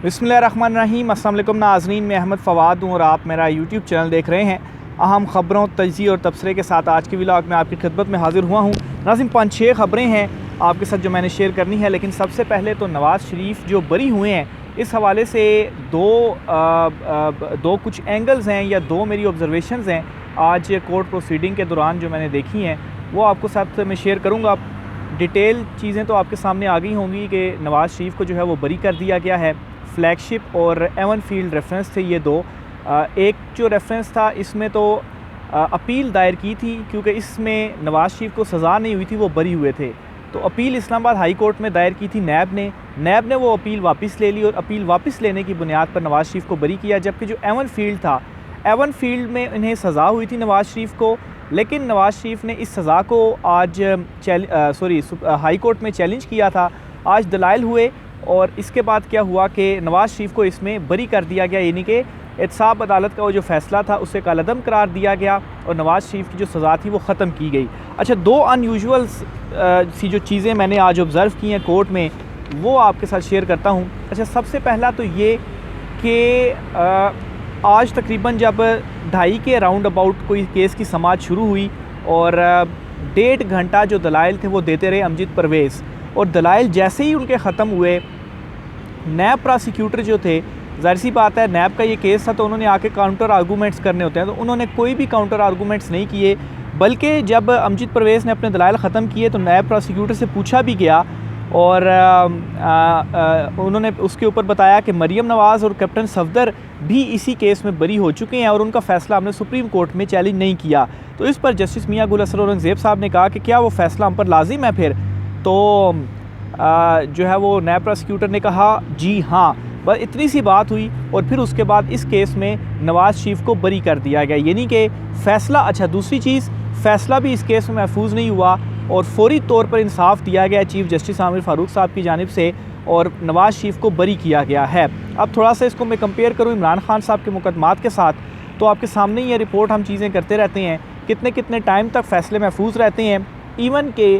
बिस्मिल्लाहिर्रहमानिर्रहीम। अस्सलाम वालेकुम नाज़रीन, मैं अहमद फ़वाद हूँ और आप मेरा यूट्यूब चैनल देख रहे हैं। अहम ख़बरों, तजज़िये और तबसरे के साथ आज की व्लॉग में आपकी खिदमत में हाज़िर हुआ हूँ। नाज़रीन, 5-6 ख़बरें हैं आपके साथ जो मैंने शेयर करनी है, लेकिन सबसे पहले तो नवाज़ शरीफ जो बरी हुए हैं, इस हवाले से दो कुछ एंगल्स हैं या दो मेरी ऑब्ज़र्वेशंस हैं आज कोर्ट प्रोसीडिंग के दौरान जो मैंने देखी हैं, वो आपको साथ में शेयर करूँगा। डिटेल चीज़ें तो आपके सामने आ गई होंगी कि नवाज़ शरीफ को जो है वो बरी कर दिया गया है। फ्लैगशिप और एवन फील्ड रेफरेंस थे ये दो। एक जो रेफरेंस था इसमें तो अपील दायर की थी, क्योंकि इसमें नवाज़ शरीफ को सज़ा नहीं हुई थी, वो बरी हुए थे। तो अपील इस्लामाबाद हाई कोर्ट में दायर की थी नैब ने वो अपील वापस ले ली और अपील वापस लेने की बुनियाद पर नवाज़ शरीफ को बरी किया। जबकि जो एवन फील्ड था, एवन फील्ड में इन्हें सज़ा हुई थी नवाज़ शरीफ को, लेकिन नवाज़ शरीफ ने इस सज़ा को आज हाई कोर्ट में चैलेंज किया था। आज दलाइल हुए और इसके बाद क्या हुआ कि नवाज़ शरीफ को इसमें बरी कर दिया गया, यानी कि एहतसाब अदालत का वो जो फ़ैसला था उसे कालअदम करार दिया गया और नवाज़ शरीफ की जो सज़ा थी वो ख़त्म की गई। अच्छा, दो अनयूजुअल सी जो चीज़ें मैंने आज ऑब्ज़र्व की हैं कोर्ट में, वो आपके साथ शेयर करता हूँ। अच्छा, सबसे पहला तो ये कि आज तकरीबन जब 2:30 के राउंड अबाउट कोई केस की समाअत शुरू हुई और 1.5 घंटा जो दलाइल थे वो देते रहे अमजद परवेज़, और दलाइल जैसे ही उनके ख़त्म हुए, नैब प्रोसिक्यूटर जो थे, ज़ाहिर सी बात है नैब का ये केस था तो उन्होंने आके काउंटर आर्गूमेंट्स करने होते हैं, तो उन्होंने कोई भी काउंटर आर्गूमेंट्स नहीं किए। बल्कि जब अमजद परवेज़ ने अपने दलाइल ख़त्म किए तो नैब प्रोसिक्यूटर से पूछा भी गया और उन्होंने उसके ऊपर बताया कि मरीम नवाज़ और कैप्टन सफदर भी इसी केस में बरी हो चुके हैं और उनका फ़ैसला हमने सुप्रीम कोर्ट में चैलेंज नहीं किया। तो इस पर जस्टिस मियां गुल असर औरंगज़ेब साहब ने कहा कि क्या वो फ़ैसला हम पर लाजिम है फिर? तो जो है वो नैब प्रोसिक्यूटर ने कहा जी हाँ। बस इतनी सी बात हुई और फिर उसके बाद इस केस में नवाज़ शरीफ को बरी कर दिया गया, यानी कि फ़ैसला। अच्छा, दूसरी चीज़, फ़ैसला भी इस केस में महफूज नहीं हुआ और फौरी तौर पर इंसाफ दिया गया चीफ़ जस्टिस आमिर फ़ारूक साहब की जानिब से और नवाज़ शरीफ को बरी किया गया है। अब थोड़ा सा इसको मैं कंपेयर करूँ इमरान खान साहब के मुकदमात के साथ, तो आपके सामने ये रिपोर्ट हम चीज़ें करते रहते हैं, कितने कितने टाइम तक फ़ैसले महफूज रहते हैं। इवन के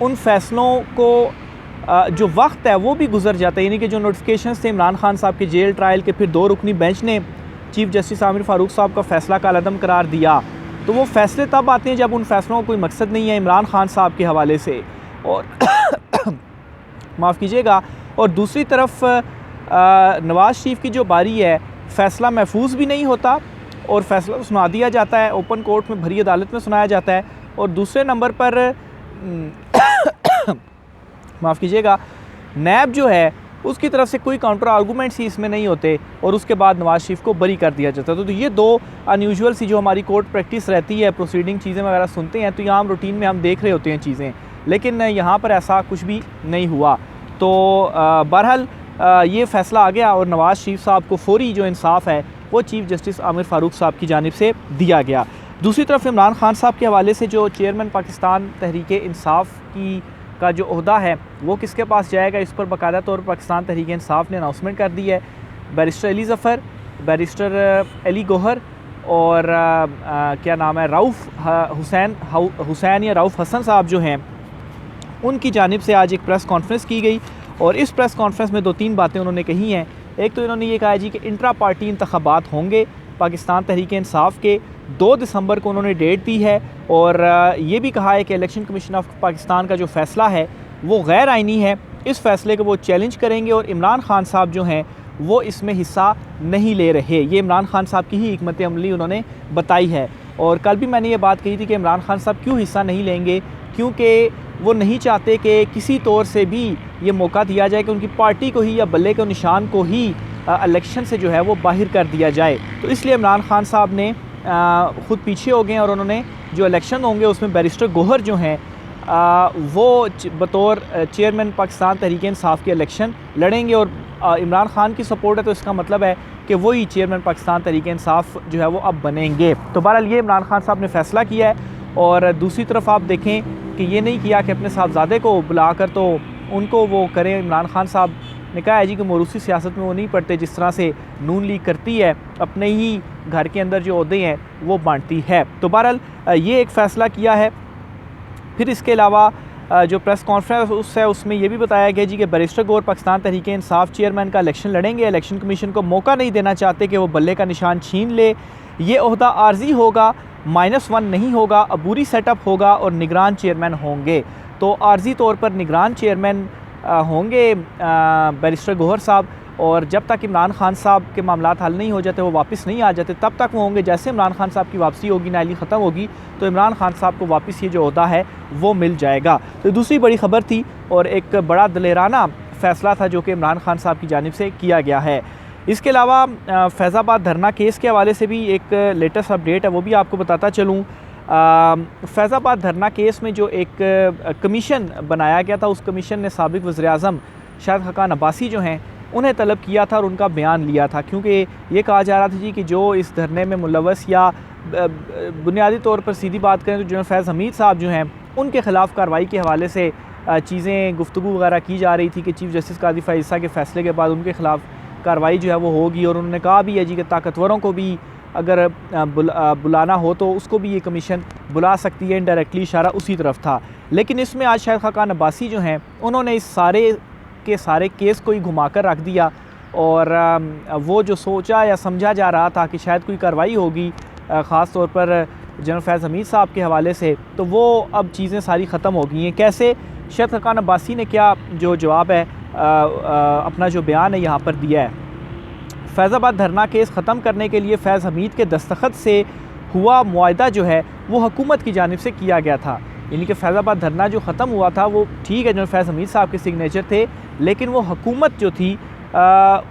उन फ़ैसलों को जो वक्त है वो भी गुजर जाता है, यानी कि जो नोटिफिकेशंस थे इमरान खान साहब के जेल ट्रायल के, फिर 2 रुकनी बेंच ने चीफ़ जस्टिस आमिर फ़ारूक साहब का फ़ैसला कालअदम करार दिया, तो वो फ़ैसले तब आते हैं जब उन फ़ैसलों का कोई मकसद नहीं है इमरान खान साहब के हवाले से, और माफ़ कीजिएगा। और दूसरी तरफ नवाज़ शरीफ की जो बारी है, फ़ैसला महफूज भी नहीं होता और फ़ैसला सुना दिया जाता है, ओपन कोर्ट में भरी अदालत में सुनाया जाता है, और दूसरे नंबर पर माफ़ कीजिएगा, नैब जो है उसकी तरफ से कोई काउंटर आर्गूमेंट्स ही इसमें नहीं होते और उसके बाद नवाज़ शरीफ को बरी कर दिया जाता है। तो ये दो अनयूजुअल सी जो हमारी कोर्ट प्रैक्टिस रहती है, प्रोसीडिंग चीज़ें वगैरह सुनते हैं तो ये आम रूटीन में हम देख रहे होते हैं चीज़ें, लेकिन यहाँ पर ऐसा कुछ भी नहीं हुआ। तो बहरहाल ये फ़ैसला आ गया और नवाज़ शरीफ साहब को फौरी जो इंसाफ है वो चीफ़ जस्टिस आमिर फ़ारूक साहब की जानिब से दिया गया। दूसरी तरफ इमरान खान साहब के हवाले से जो चेयरमैन पाकिस्तान तहरीक इंसाफ का जो ओहदा है वो किसके पास जाएगा, इस पर बाकायदा तौर पर पाकिस्तान तहरीक इंसाफ ने अनाउंसमेंट कर दी है। बैरिस्टर अली ज़फ़र, बैरिस्टर अली गौहर और क्या नाम है, रऊफ़ हुसैन या रऊफ़ हसन साहब जो हैं, उनकी जानिब से आज एक प्रेस कॉन्फ्रेंस की गई और इस प्रेस कॉन्फ्रेंस में 2-3 बातें उन्होंने कही हैं। एक तो इन्होंने ये कहा जी कि इंट्रा पार्टी इंतखाबात होंगे पाकिस्तान तहरीक इंसाफ के, 2 दिसंबर को उन्होंने डेट दी है, और ये भी कहा है कि इलेक्शन कमीशन ऑफ पाकिस्तान का जो फ़ैसला है वो गैर आइनी है, इस फ़ैसले को वो चैलेंज करेंगे और इमरान खान साहब जो हैं वो इसमें हिस्सा नहीं ले रहे। ये इमरान खान साहब की ही हिकमत अमली उन्होंने बताई है। और कल भी मैंने ये बात कही थी कि इमरान खान साहब क्यों हिस्सा नहीं लेंगे, क्योंकि वो नहीं चाहते कि किसी तौर से भी ये मौका दिया जाए कि उनकी पार्टी को ही या बल्ले के निशान को ही इलेक्शन से जो है वो बाहर कर दिया जाए। तो इसलिए इमरान खान साहब ने ख़ुद पीछे हो गए और उन्होंने जो इलेक्शन होंगे उसमें बैरिस्टर गौहर जो हैं वो बतौर चेयरमैन पाकिस्तान तहरीक इंसाफ के इलेक्शन लड़ेंगे, और इमरान खान की सपोर्ट है तो इसका मतलब है कि वही चेयरमैन पाकिस्तान तहरीक इंसाफ जो है वो अब बनेंगे। तो बहरहाल ये इमरान खान साहब ने फ़ैसला किया है। और दूसरी तरफ आप देखें कि ये नहीं किया कि अपने साहबजादे को बुलाकर तो उनको वो करें। इमरान खान साहब ने कहा है जी कि मोरूसी सियासत में वो नहीं पड़ते जिस तरह से नून लीग करती है, अपने ही घर के अंदर जो ओहदे हैं वो बांटती है। तो बहरहाल ये एक फ़ैसला किया है। फिर इसके अलावा जो प्रेस कॉन्फ्रेंस उसमें ये भी बताया गया जी कि बैरिस्टर गौहर पाकिस्तान तहरीक इंसाफ चेयरमैन का इलेक्शन लड़ेंगे। इलेक्शन कमीशन को मौका नहीं देना चाहते कि वो बल्ले का निशान छीन ले। ये ओहदा आर्जी होगा, -1 नहीं होगा, अबूरी सेटअप होगा और निगरान चेयरमैन होंगे। तो आर्जी तौर पर निगरान चेयरमैन होंगे बैरिस्टर गौहर साहब, और जब तक इमरान खान साहब के मामलात हल नहीं हो जाते, वो वापस नहीं आ जाते, तब तक वो होंगे। जैसे इमरान खान साहब की वापसी होगी, नाअहली ख़त्म होगी, तो इमरान खान साहब को वापस ये जो ओहदा है वो मिल जाएगा। तो दूसरी बड़ी ख़बर थी और एक बड़ा दलेराना फ़ैसला था जो कि इमरान खान साहब की जानिब से किया गया है। इसके अलावा फैज़ाबाद धरना केस के हवाले से भी एक लेटेस्ट अपडेट है, वो भी आपको बताता चलूँ। फैज़ाबाद धरना केस में जो एक कमीशन बनाया गया था, उस कमीशन ने साबिक़ वज़ीर-ए-आज़म शाहिद खाकान अब्बासी जो हैं उन्हें तलब किया था और उनका बयान लिया था, क्योंकि ये कहा जा रहा था जी कि जो इस धरने में मुलव्वस या बुनियादी तौर पर सीधी बात करें तो जनरल फैज़ हमीद साहब जो हैं उनके ख़िलाफ़ कार्रवाई के हवाले से चीज़ें गुफ्तगू वगैरह की जा रही थी कि चीफ़ जस्टिस कादी फ़ाइज़ ईसा के फ़ैसले के बाद उनके ख़िलाफ़ कार्रवाई जो है वो होगी। और उन्होंने कहा भी है जी कि ताकतवरों को भी अगर बुलाना हो तो उसको भी ये कमीशन बुला सकती है। इनडायरेक्टली इशारा उसी तरफ था। लेकिन इसमें आज शाहिद खाकान अब्बासी जो हैं उन्होंने इस सारे के सारे केस को ही घुमाकर रख दिया, और वो जो सोचा या समझा जा रहा था कि शायद कोई कार्रवाई होगी ख़ास तौर पर जनरल फैज़ हमीद साहब के हवाले से, तो वो अब चीज़ें सारी ख़त्म हो गई हैं। कैसे? शाहिद खाकान अब्बासी ने क्या जो जवाब है अपना जो बयान है यहाँ पर दिया है। फैज़ाबाद धरना केस ख़त्म करने के लिए फैज़ हमीद के दस्तखत से हुआ मुआहदा जो है वो हुकूमत की जानिब से किया गया था। यानी कि फैज़ाबाद धरना जो ख़त्म हुआ था वो ठीक है, जनरल फैज़ हमीद साहब के सिग्नेचर थे, लेकिन वो हुकूमत जो थी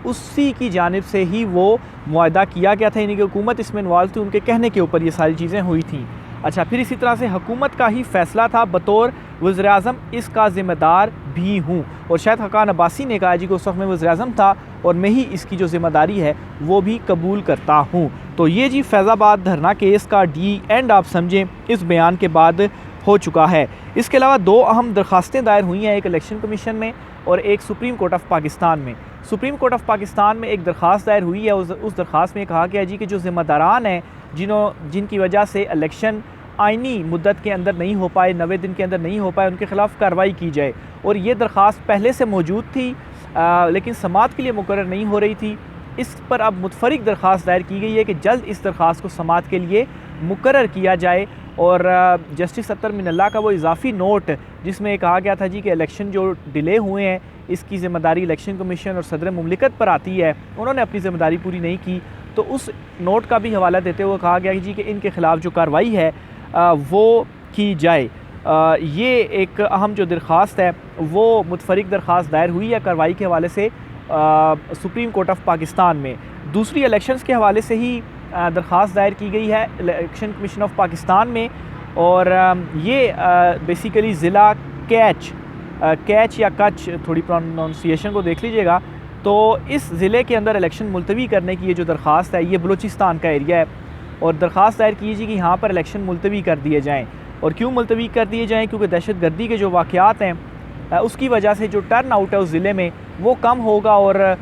उसी की जानिब से ही वो मुआहदा किया गया था। यानी कि हुकूमत इसमें इन्वॉल्व थी, उनके कहने के ऊपर ये सारी चीज़ें हुई थी। अच्छा, फिर इसी तरह से हुकूमत का ही फ़ैसला था, बतौर वज़ीर-ए-आज़म इसका ज़िम्मेदार भी हूँ। और शाहिद खाकान अब्बासी ने कहा जी कि उस वक्त मैं वज़ीर-ए-आज़म था और मैं ही इसकी जो ज़िम्मेदारी है वो भी कबूल करता हूँ। तो ये जी फैज़ाबाद धरना केस का डी एंड आप समझें इस बयान के बाद हो चुका है। इसके अलावा 2 अहम दरख्वास्तें दायर हुई हैं, एक इलेक्शन कमीशन में और एक सुप्रीम कोर्ट ऑफ पाकिस्तान में। सुप्रीम कोर्ट ऑफ पाकिस्तान में एक दरख्वास्त दायर हुई है। उस दरख्वास्त में कहा गया जी कि जो ज़िम्मेदारान हैं जिनकी वजह से इलेक्शन आइनी मुद्दत के अंदर नहीं हो पाए, 90 दिन के अंदर नहीं हो पाए, उनके ख़िलाफ़ कार्रवाई की जाए। और ये दरख्वास्त पहले से मौजूद थी लेकिन समाअत के लिए मुकर्रर नहीं हो रही थी। इस पर अब मुतफरिक दरख्वास्त दायर की गई है कि जल्द इस दरख्वास्त को समाअत के लिए मुकर्रर किया जाए। और जस्टिस अत्तर मिनल्ला का वो इजाफ़ी नोट जिसमें कहा गया था जी कि इलेक्शन जो डिले हुए हैं इसकी ज़िम्मेदारी इलेक्शन कमीशन और सदर मुमलिकत पर आती है, उन्होंने अपनी ज़िम्मेदारी पूरी नहीं की, तो उस नोट का भी हवाला देते हुए कहा गया जी कि इनके ख़िलाफ़ जो कार्रवाई है वो की जाए। ये एक अहम जो दरख्वास्त है वो मुतफरिक दरख्वास्त दायर हुई है कार्रवाई के हवाले से सुप्रीम कोर्ट ऑफ पाकिस्तान में। दूसरी इलेक्शंस के हवाले से ही दरख्वास्त दायर की गई है इलेक्शन कमीशन ऑफ पाकिस्तान में। और ये बेसिकली ज़िला कैच या कच, थोड़ी प्रोनाउंसिएशन को देख लीजिएगा, तो इस ज़िले के अंदर इलेक्शन मुलतवी करने की ये जो दरख्वास्त है ये बलूचिस्तान का एरिया है। और दरख्वास्त दायर कीजिए कि यहाँ पर इलेक्शन मुलतवी कर दिए जाएँ। और क्यों मुलतवी कर दिए जाएँ? क्योंकि दहशतगर्दी के जो वाक़यात हैं उसकी वजह से जो टर्न आउट है उस ज़िले में वो कम होगा, और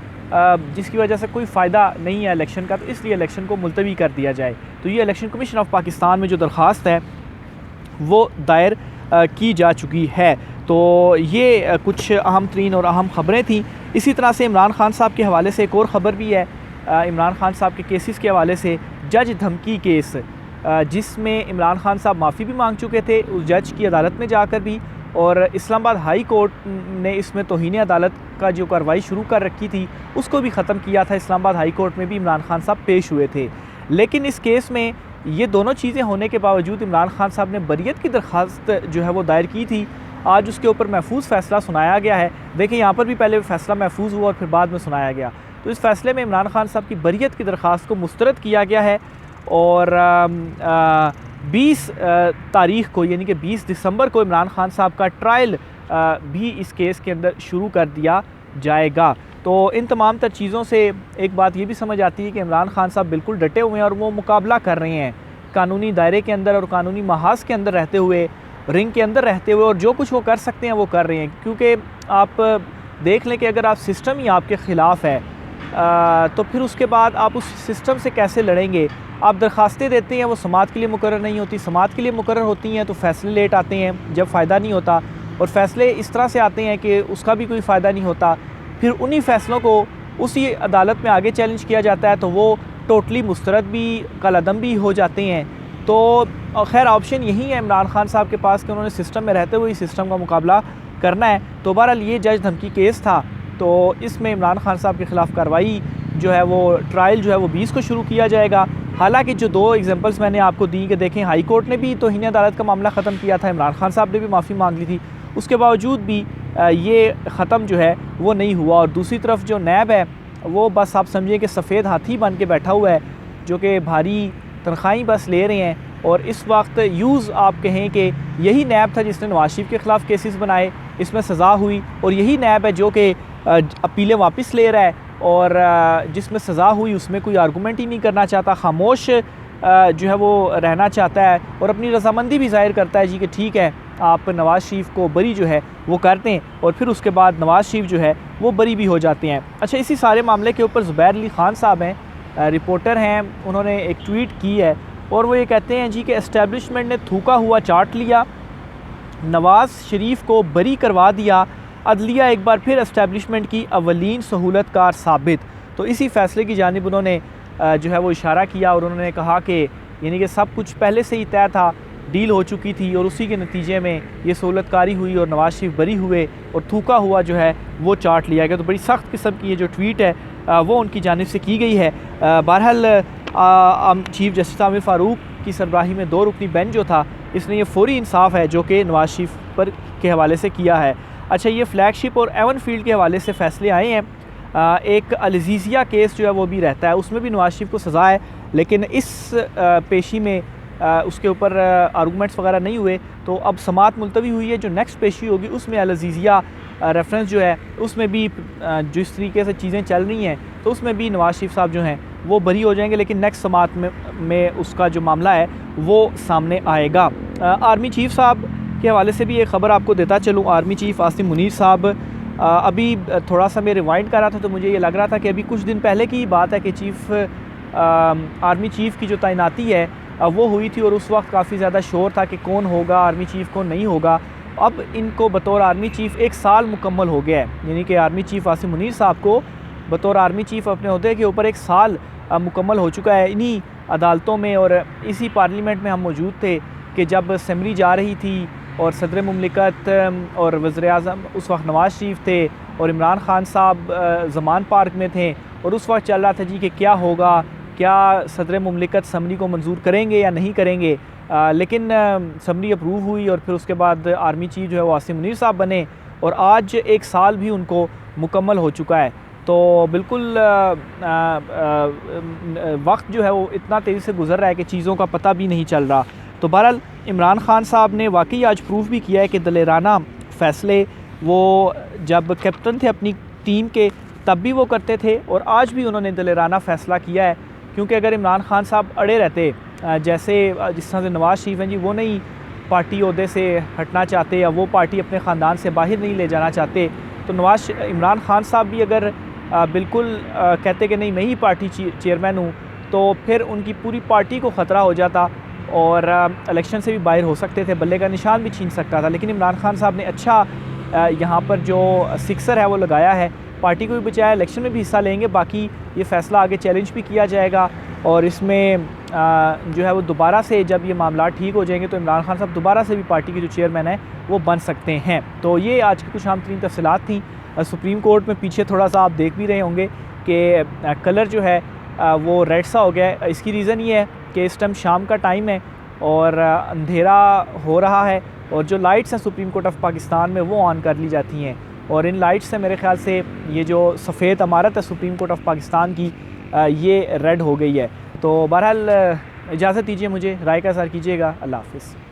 जिसकी वजह से कोई फ़ायदा नहीं है इलेक्शन का, तो इसलिए इलेक्शन को मुलतवी कर दिया जाए। तो ये इलेक्शन कमीशन ऑफ पाकिस्तान में जो दरख्वास्त है वो दायर की जा चुकी है। तो ये कुछ अहम तरीन और अहम ख़बरें थी। इसी तरह से इमरान खान साहब के हवाले से एक और ख़बर भी है। इमरान खान साहब के केसेस के हवाले से जज धमकी केस, जिसमें इमरान खान साहब माफ़ी भी मांग चुके थे उस जज की अदालत में जाकर भी, और इस्लामाबाद हाई कोर्ट ने इसमें तौहीन अदालत का जो कार्रवाई शुरू कर रखी थी उसको भी ख़त्म किया था। इस्लामाबाद हाई कोर्ट में भी इमरान खान साहब पेश हुए थे। लेकिन इस केस में ये दोनों चीज़ें होने के बावजूद इमरान खान साहब ने बरियत की दरख्वास्त जो है वो दायर की थी। आज उसके ऊपर महफूज फ़ैसला सुनाया गया है। देखिए यहाँ पर भी पहले फ़ैसला महफूज हुआ और फिर बाद में सुनाया गया। तो इस फ़ैसले में इमरान खान साहब की बरियत की दरख्वास्त को मुस्तरद किया गया है, और 20 तारीख़ को यानी कि 20 दिसंबर को इमरान खान साहब का ट्रायल भी इस केस के अंदर शुरू कर दिया जाएगा। तो इन तमाम तर चीज़ों से एक बात ये भी समझ आती है कि इमरान खान साहब बिल्कुल डटे हुए हैं और वो मुकाबला कर रहे हैं कानूनी दायरे के अंदर और कानूनी महाज के अंदर रहते हुए, रिंग के अंदर रहते हुए, और जो कुछ वो कर सकते हैं वो कर रहे हैं। क्योंकि आप देख लें कि अगर आप सिस्टम ही आपके ख़िलाफ़ है तो फिर उसके बाद आप उस सिस्टम से कैसे लड़ेंगे? आप दरख्वास्तें देते हैं, वो समाअत के लिए मुकर्रर नहीं होती, समाअत के लिए मुकर्रर होती हैं तो फ़ैसले लेट आते हैं जब फ़ायदा नहीं होता, और फ़ैसले इस तरह से आते हैं कि उसका भी कोई फ़ायदा नहीं होता। फिर उन्हीं फ़ैसलों को उसी अदालत में आगे चैलेंज किया जाता है, तो वो टोटली मुस्तरद भी कलअदम भी हो जाते हैं। तो खैर ऑप्शन यही है इमरान खान साहब के पास कि उन्होंने सिस्टम में रहते हुए इस सिस्टम का मुकाबला करना है। तो बहरहाल ये जज धमकी केस था, तो इसमें इमरान खान साहब के ख़िलाफ़ कार्रवाई जो है वो ट्रायल जो है वो 20 को शुरू किया जाएगा। हालांकि जो 2 एग्जांपल्स मैंने आपको दी कि देखें, हाई कोर्ट ने भी तौहीन अदालत का मामला ख़त्म किया था, इमरान खान साहब ने भी माफ़ी मांग ली थी, उसके बावजूद भी ये ख़त्म जो है वो नहीं हुआ। और दूसरी तरफ जो नैब है वो बस आप समझिए कि सफ़ेद हाथी बन के बैठा हुआ है, जो कि भारी तनख्वाही बस ले रहे हैं। और इस वक्त यूज़ आप कहें कि यही नैब था जिसने नवाज शरीफ के ख़िलाफ़ केसेस बनाए, इसमें सज़ा हुई, और यही नैब है जो कि अपीलें वापस ले रहा है और जिसमें सज़ा हुई उसमें कोई आर्गूमेंट ही नहीं करना चाहता, खामोश जो है वो रहना चाहता है और अपनी रजामंदी भी ज़ाहिर करता है जी कि ठीक है आप नवाज़ शरीफ को बरी जो है वो करते हैं, और फिर उसके बाद नवाज़ शरीफ जो है वो बरी भी हो जाते हैं। अच्छा, इसी सारे मामले के ऊपर ज़ुबैर अली ख़ान साहब हैं, रिपोर्टर हैं, उन्होंने एक ट्वीट की है और वो ये कहते हैं जी कि एस्टेब्लिशमेंट ने थूका हुआ चाट लिया, नवाज़ शरीफ को बरी करवा दिया, अदलिया एक बार फिर एस्टेब्लिशमेंट की अवलीन सहूलतकार साबित। तो इसी फ़ैसले की जानिब उन्होंने जो है वो इशारा किया और उन्होंने कहा कि यानी कि सब कुछ पहले से ही तय था, डील हो चुकी थी और उसी के नतीजे में ये सहूलतकारी हुई और नवाज शरीफ बरी हुए और थूका हुआ जो है वो चाट लिया गया। तो बड़ी सख्त किस्म की ये जो ट्वीट है वो उनकी जानिब से की गई है। बहरहाल चीफ जस्टिस आमिर फ़ारूक की सरबराही में 2 रुकनी बेंच जो था, इसने ये फौरी इंसाफ है जो कि नवाज शरीफ पर के हवाले से किया है। अच्छा, ये फ्लैगशिप और एवन फील्ड के हवाले से फ़ैसले आए हैं। एक अल-अज़ीज़िया केस जो है वो भी रहता है, उसमें भी नवाज शरीफ को सज़ा है, लेकिन इस पेशी में उसके ऊपर आर्गूमेंट्स वगैरह नहीं हुए, तो अब समात मुलतवी हुई है। जो नेक्स्ट पेशी होगी उसमें अल-अज़ीज़िया रेफरेंस जो है उसमें भी जिस तरीके से चीज़ें चल रही हैं तो उसमें भी नवाज शरीफ साहब जो हैं वो बरी हो जाएंगे, लेकिन नेक्स्ट समात में उसका जो मामला है वो सामने आएगा। आर्मी चीफ साहब के हवाले से भी एक ख़बर आपको देता चलूँ। आर्मी चीफ आसिम मुनीर साहब अभी थोड़ा सा मैं रिवाइंड कर रहा था तो मुझे ये लग रहा था कि अभी कुछ दिन पहले की बात है कि आर्मी चीफ़ की जो तैनाती है वो हुई थी और उस वक्त काफ़ी ज़्यादा शोर था कि कौन होगा आर्मी चीफ़, कौन नहीं होगा। अब इनको बतौर आर्मी चीफ़ 1 साल मुकम्मल हो गया है, यानी कि आर्मी चीफ़ आसिम मुनीर साहब को बतौर आर्मी चीफ़ अपने अहदे के ऊपर 1 साल मुकम्मल हो चुका है। इन्हीं अदालतों में और इसी पार्लियामेंट में हम मौजूद थे कि जब असम्बली जा रही थी और सदर मुमलिकत और वज़ीर-ए-आज़म उस वक्त नवाज़ शरीफ थे और इमरान खान साहब ज़मान पार्क में थे और उस वक्त चल रहा था जी कि क्या होगा, क्या सदर मुमलिकत असम्बली को मंजूर करेंगे या नहीं करेंगे। लेकिन असम्बली अप्रूव हुई और फिर उसके बाद आर्मी चीफ जो है वो आसिम मुनीर साहब बने और आज 1 साल भी उनको मुकम्मल हो चुका है। तो बिल्कुल वक्त जो है वो इतना तेज़ी से गुजर रहा है कि चीज़ों का पता भी नहीं चल रहा। तो बहरहाल इमरान खान साहब ने वाकई आज प्रूफ भी किया है कि दलेराना फ़ैसले वो जब कैप्टन थे अपनी टीम के तब भी वो करते थे और आज भी उन्होंने दलेराना फ़ैसला किया है। क्योंकि अगर इमरान खान साहब अड़े रहते, जैसे जिस तरह से नवाज़ शरीफ हैं जी, वो नहीं पार्टी ओहदे से हटना चाहते या वो पार्टी अपने ख़ानदान से बाहर नहीं ले जाना चाहते, तो इमरान खान साहब भी अगर बिल्कुल कहते कि नहीं मैं ही पार्टी चेयरमैन हूँ, तो फिर उनकी पूरी पार्टी को ख़तरा हो जाता और इलेक्शन से भी बाहर हो सकते थे, बल्ले का निशान भी छीन सकता था। लेकिन इमरान खान साहब ने अच्छा यहाँ पर जो सिक्सर है वो लगाया है, पार्टी को भी बचाया, इलेक्शन में भी हिस्सा लेंगे। बाकी ये फ़ैसला आगे चैलेंज भी किया जाएगा और इसमें जो है वो दोबारा से जब ये मामला ठीक हो जाएंगे तो इमरान खान साहब दोबारा से भी पार्टी के जो चेयरमैन हैं वो बन सकते हैं। तो ये आज की कुछ अहम तरीन तफसीलात थी। सुप्रीम कोर्ट में पीछे थोड़ा सा आप देख भी रहे होंगे कि कलर जो है वो रेड सा हो गया है। इसकी रीज़न ये है कि इस टाइम शाम का टाइम है और अंधेरा हो रहा है और जो लाइट्स हैं सुप्रीम कोर्ट ऑफ पाकिस्तान में वो ऑन कर ली जाती हैं और इन लाइट्स से मेरे ख्याल से ये जो सफ़ेद इमारत है सुप्रीम कोर्ट ऑफ पाकिस्तान की ये रेड हो गई है। तो बहरहाल इजाज़त दीजिए मुझे, राय का इज़हार कीजिएगा। अल्लाह हाफ़िज़।